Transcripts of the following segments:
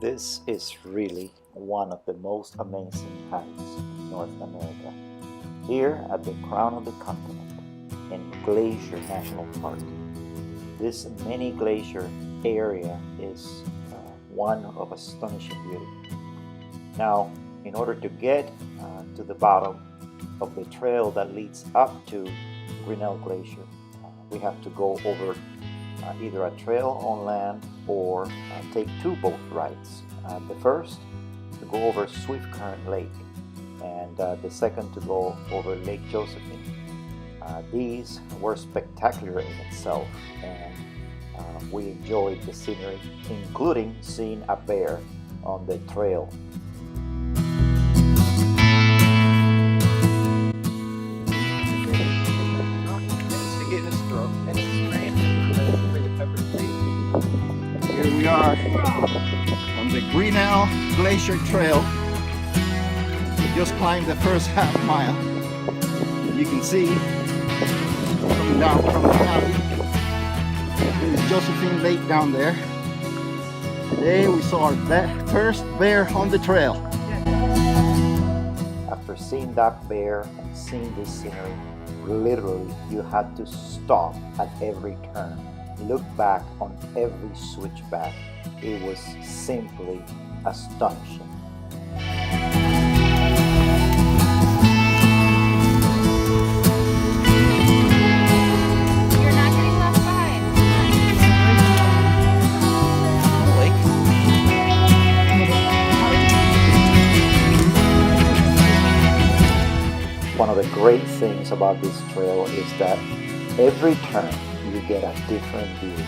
This is really one of the most amazing hikes in North America. Here at the crown of the continent in Glacier National Park. This mini glacier area is one of astonishing beauty. Now, in order to get to the bottom of the trail that leads up to Grinnell Glacier, we have to go over either a trail on land or take two boat rides. The first to go over Swift Current Lake, and the second to go over Lake Josephine. These were spectacular in itself, and we enjoyed the scenery, including seeing a bear on the trail. Here we are on the Grinnell Glacier Trail. We just climbed the first half mile. You can see coming down from the valley. There's Josephine Lake down there. Today we saw our first bear on the trail. After seeing that bear and seeing this scenery, literally you had to stop at every turn. Look back on every switchback. It was simply astonishing. You're not getting left behind. One of the great things about this trail is that every turn you get a different view,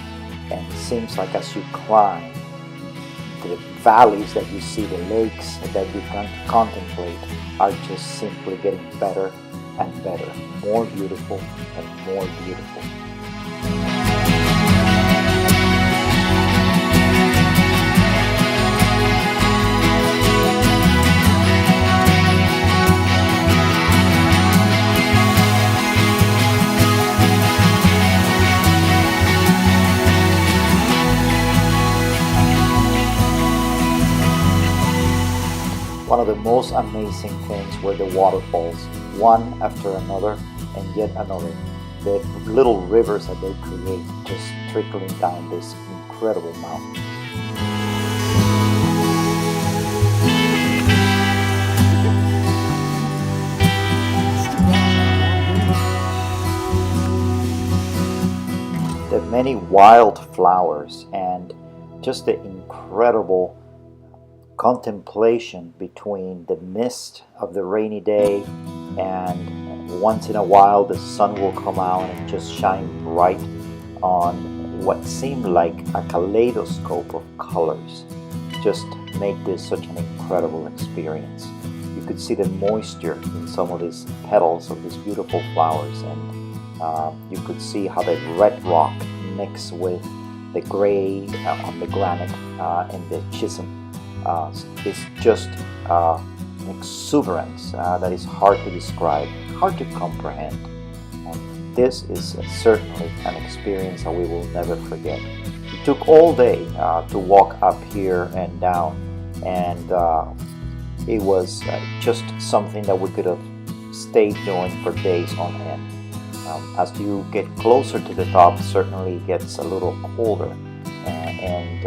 and it seems like as you climb, the valleys that you see, the lakes that you can contemplate are just simply getting better and better, more beautiful and more beautiful. One of the most amazing things were the waterfalls, one after another and yet another. The little rivers that they create just trickling down this incredible mountain. The many wildflowers and just the incredible contemplation between the mist of the rainy day, and once in a while the sun will come out and just shine bright on what seemed like a kaleidoscope of colors. Just make this such an incredible experience. You could see the moisture in some of these petals of these beautiful flowers, and you could see how the red rock mixed with the gray on the granite and the gypsum. It's just an exuberance that is hard to describe, hard to comprehend. This is certainly an experience that we will never forget. It took all day to walk up here and down, and it was just something that we could have stayed doing for days on end. As you get closer to the top, certainly it gets a little colder, and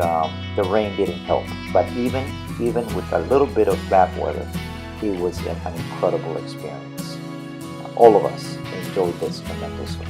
the rain didn't help. But even with a little bit of bad weather, it was an incredible experience. All of us enjoyed this tremendously.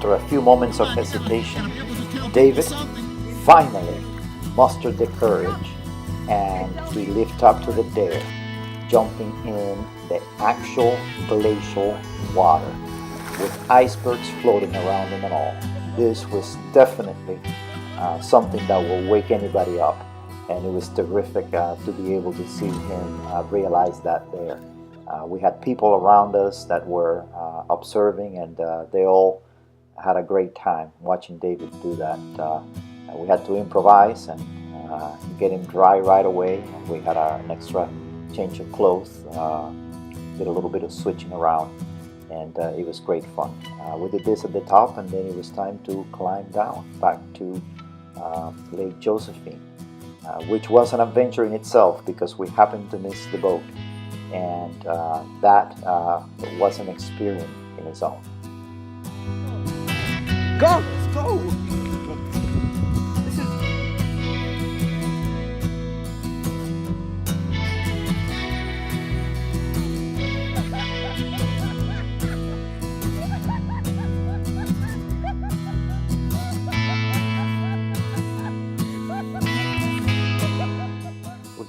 After a few moments of hesitation, David finally mustered the courage and he lived up to the dare, jumping in the actual glacial water with icebergs floating around him and all. This was definitely something that will wake anybody up, and it was terrific to be able to see him realize that there. We had people around us that were observing, and they all had a great time watching David do that. We had to improvise and get him dry right away. We had an extra change of clothes, did a little bit of switching around, and it was great fun. We did this at the top, and then it was time to climb down back to Lake Josephine, which was an adventure in itself because we happened to miss the boat, and that was an experience in its own. Go! Let's go!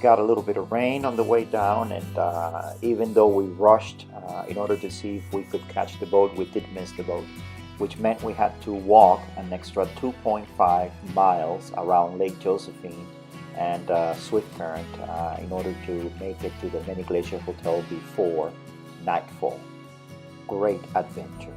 Got a little bit of rain on the way down, and even though we rushed in order to see if we could catch the boat, we did miss the boat, which meant we had to walk an extra 2.5 miles around Lake Josephine and Swift Current in order to make it to the Mini Glacier Hotel before nightfall. Great adventure.